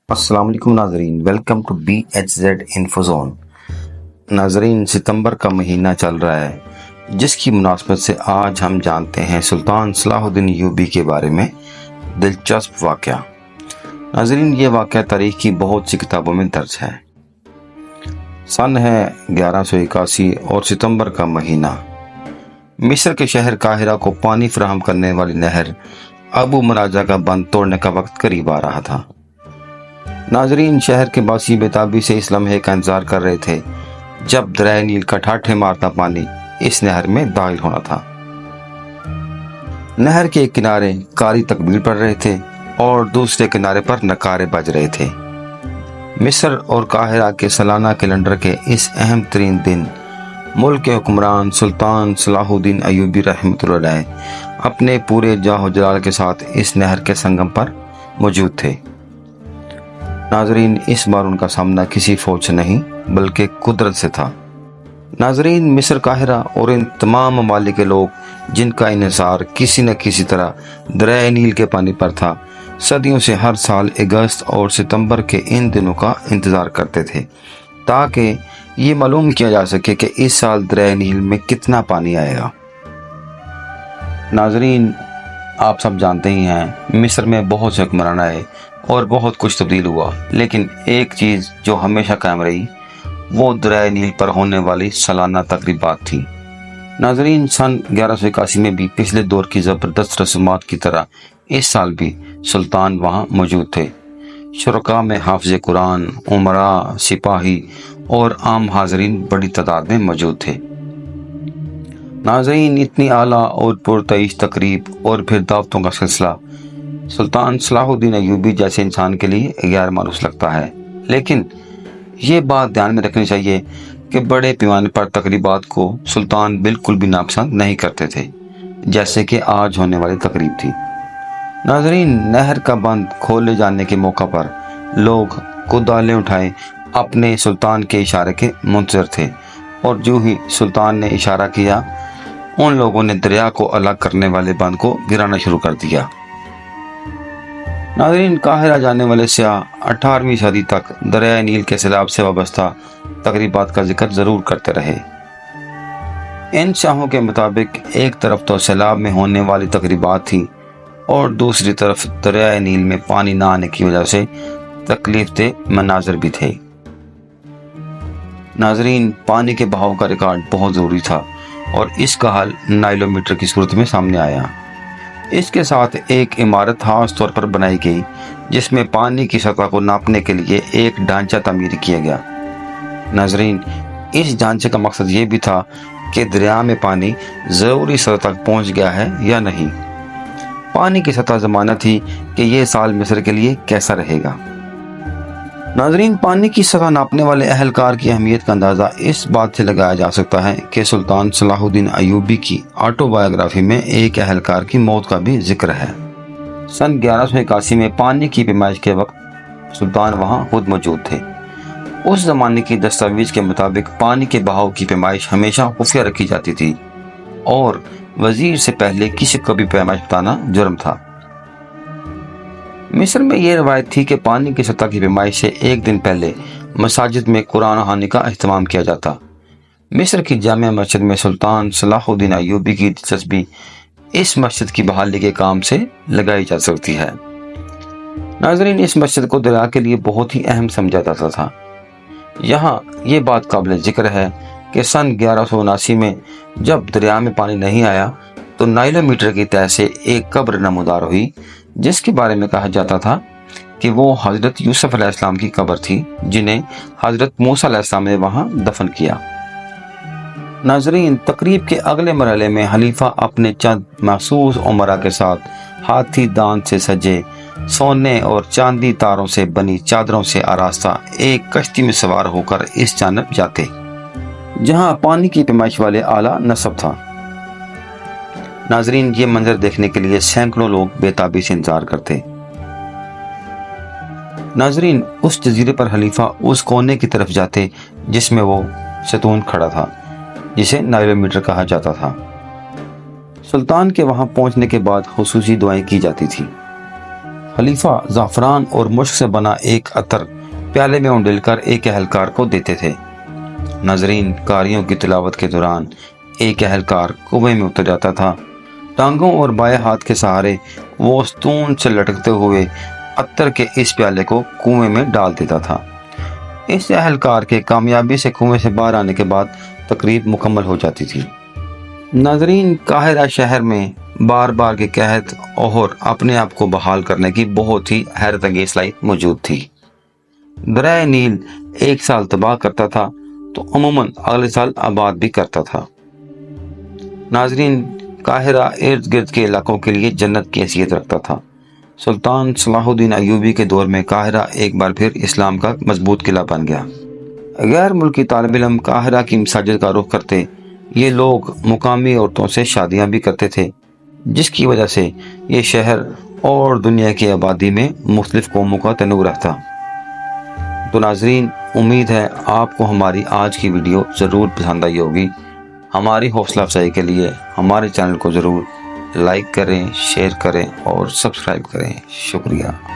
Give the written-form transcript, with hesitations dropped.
السلام علیکم ناظرین، welcome to BHZ info zone. ناظرین، ستمبر کا مہینہ چل رہا ہے، جس کی مناسبت سے آج ہم جانتے ہیں سلطان صلاح الدین ایوبی کے بارے میں دلچسپ واقعہ۔ ناظرین، یہ واقعہ تاریخ کی بہت سی کتابوں میں درج ہے۔ سن ہے 1181 اور ستمبر کا مہینہ۔ مصر کے شہر قاہرہ کو پانی فراہم کرنے والی نہر ابو مراجہ کا بند توڑنے کا وقت قریب آ رہا تھا۔ ناظرین، شہر کے باسی بےتابی سے اس لمحے کا انتظار کر رہے تھے جب دریائے نیل کا ٹھاٹھے مارتا پانی اس نہر میں داخل ہونا تھا۔ نہر کے ایک کنارے قاری تکبیر پڑھ رہے تھے اور دوسرے کنارے پر نعرے بج رہے تھے۔ مصر اور قاہرہ کے سالانہ کیلنڈر کے اس اہم ترین دن ملک کے حکمران سلطان صلاح الدین ایوبی رحمۃ اللہ علیہ اپنے پورے جاہ و جلال کے ساتھ اس نہر کے سنگم پر موجود تھے۔ ناظرین، اس بار ان کا سامنا کسی فوج سے نہیں بلکہ قدرت سے تھا۔ ناظرین، مصر، قاہرہ اور ان تمام ممالک کے لوگ جن کا انحصار کسی نہ کسی طرح دریائے نیل کے پانی پر تھا، صدیوں سے ہر سال اگست اور ستمبر کے ان دنوں کا انتظار کرتے تھے تاکہ یہ معلوم کیا جا سکے کہ اس سال دریائے نیل میں کتنا پانی آئے گا۔ ناظرین، آپ سب جانتے ہی ہیں مصر میں بہت سے حکمران آئے اور بہت کچھ تبدیل ہوا، لیکن ایک چیز جو ہمیشہ قائم رہی وہ دریائے نیل پر ہونے والی سالانہ تقریبات تھی۔ ناظرین، سن 1181 میں بھی پچھلے دور کی زبردست رسومات کی طرح اس سال بھی سلطان وہاں موجود تھے۔ شرکاء میں حافظ قرآن، امراء، سپاہی اور عام حاضرین بڑی تعداد میں موجود تھے۔ ناظرین، اتنی اعلیٰ اور پرتعیش تقریب اور پھر دعوتوں کا سلسلہ سلطان صلاح الدین ایوبی جیسے انسان کے لیے غیر مانوس لگتا ہے، لیکن یہ بات دھیان میں رکھنی چاہیے کہ بڑے پیمانے پر تقریبات کو سلطان بالکل بھی ناپسند نہیں کرتے تھے، جیسے کہ آج ہونے والی تقریب تھی۔ ناظرین، نہر کا بند کھولے جانے کے موقع پر لوگ کدالیں اٹھائے اپنے سلطان کے اشارے کے منتظر تھے، اور جو ہی سلطان نے اشارہ کیا ان لوگوں نے دریا کو الگ کرنے والے بند کو گرانا شروع کر دیا۔ ناظرین، قاہرہ جانے والے سیاح 18ویں صدی تک دریائے نیل کے سیلاب سے وابستہ تقریبات کا ذکر ضرور کرتے رہے۔ ان سیاحوں کے مطابق ایک طرف تو سیلاب میں ہونے والی تقریبات تھی اور دوسری طرف دریائے نیل میں پانی نہ آنے کی وجہ سے تکلیف دہ مناظر بھی تھے۔ ناظرین، پانی کے بہاؤ کا ریکارڈ بہت ضروری تھا اور اس کا حل نائلومیٹر کی صورت میں سامنے آیا۔ اس کے ساتھ ایک عمارت خاص طور پر بنائی گئی جس میں پانی کی سطح کو ناپنے کے لیے ایک ڈھانچہ تعمیر کیا گیا۔ ناظرین، اس ڈھانچے کا مقصد یہ بھی تھا کہ دریا میں پانی ضروری سطح تک پہنچ گیا ہے یا نہیں۔ پانی کی سطح ضمانت تھی کہ یہ سال مصر کے لیے کیسا رہے گا۔ ناظرین، پانی کی سطح ناپنے والے اہلکار کی اہمیت کا اندازہ اس بات سے لگایا جا سکتا ہے کہ سلطان صلاح الدین ایوبی کی آٹو بایوگرافی میں ایک اہلکار کی موت کا بھی ذکر ہے۔ سن 1181 میں پانی کی پیمائش کے وقت سلطان وہاں خود موجود تھے۔ اس زمانے کی دستاویز کے مطابق پانی کے بہاؤ کی پیمائش ہمیشہ خفیہ رکھی جاتی تھی اور وزیر سے پہلے کسی کو بھی پیمائش بتانا جرم تھا۔ مصر میں یہ روایت تھی کہ پانی کی سطح کی پیمائش سے ایک دن پہلے مساجد میں قرآن خوانی کا اہتمام کیا جاتا۔ مصر کی جامع مسجد میں سلطان صلاح الدین ایوبی کی دلچسپی اس مسجد کی بحالی کے کام سے لگائی جا سکتی ہے۔ ناظرین، اس مسجد کو دریا کے لیے بہت ہی اہم سمجھا جاتا تھا۔ یہاں یہ بات قابل ذکر ہے کہ سن 1179 میں جب دریا میں پانی نہیں آیا تو نائلومیٹر کی تہہ سے ایک قبر نمودار ہوئی جس کے بارے میں کہا جاتا تھا کہ وہ حضرت یوسف علیہ السلام کی قبر تھی جنہیں حضرت موسیٰ علیہ السلام نے وہاں دفن کیا۔ ناظرین، تقریب کے اگلے مرحلے میں خلیفہ اپنے چند مخصوص امراء کے ساتھ ہاتھی دانت سے سجے سونے اور چاندی تاروں سے بنی چادروں سے آراستہ ایک کشتی میں سوار ہو کر اس جانب جاتے جہاں پانی کی پیمائش والے اعلیٰ نصب تھا۔ ناظرین، یہ منظر دیکھنے کے لیے سینکڑوں لوگ بے تابی سے انتظار کرتے۔ ناظرین، اس جزیرے پر خلیفہ اس کونے کی طرف جاتے جس میں وہ ستون کھڑا تھا جسے نائلومیٹر کہا جاتا تھا۔ سلطان کے وہاں پہنچنے کے بعد خصوصی دعائیں کی جاتی تھی۔ خلیفہ زعفران اور مشک سے بنا ایک عطر پیالے میں انڈیل کر ایک اہلکار کو دیتے تھے۔ ناظرین، قاریوں کی تلاوت کے دوران ایک اہلکار کنویں میں اتر جاتا تھا۔ ٹانگوں اور بائیں ہاتھ کے سہارے وہ ستون سے لٹکتے ہوئے عطر کے اس پیالے کو کنویں میں ڈال دیتا تھا۔ اس اہلکار کے کامیابی سے کنویں سے باہر آنے کے بعد تقریب مکمل ہو جاتی تھی۔ ناظرین، قاہرہ شہر میں بار بار کے قحط اور اپنے آپ کو بحال کرنے کی بہت ہی حیرت انگیز صلاحیت موجود تھی۔ دریائے نیل ایک سال تباہ کرتا تھا تو عموماً اگلے سال آباد بھی کرتا تھا۔ ناظرین، قاہرہ ارد گرد کے علاقوں کے لیے جنت کی حیثیت رکھتا تھا۔ سلطان صلاح الدین ایوبی کے دور میں قاہرہ ایک بار پھر اسلام کا مضبوط قلعہ بن گیا۔ غیر ملکی طالب علم قاہرہ کی مساجد کا رخ کرتے، یہ لوگ مقامی عورتوں سے شادیاں بھی کرتے تھے، جس کی وجہ سے یہ شہر اور دنیا کی آبادی میں مختلف قوموں کا تنوع رہتا۔ تو ناظرین، امید ہے آپ کو ہماری آج کی ویڈیو ضرور پسند آئی ہوگی۔ ہماری حوصلہ افزائی کے لیے ہمارے چینل کو ضرور لائک کریں، شیئر کریں اور سبسکرائب کریں۔ شکریہ۔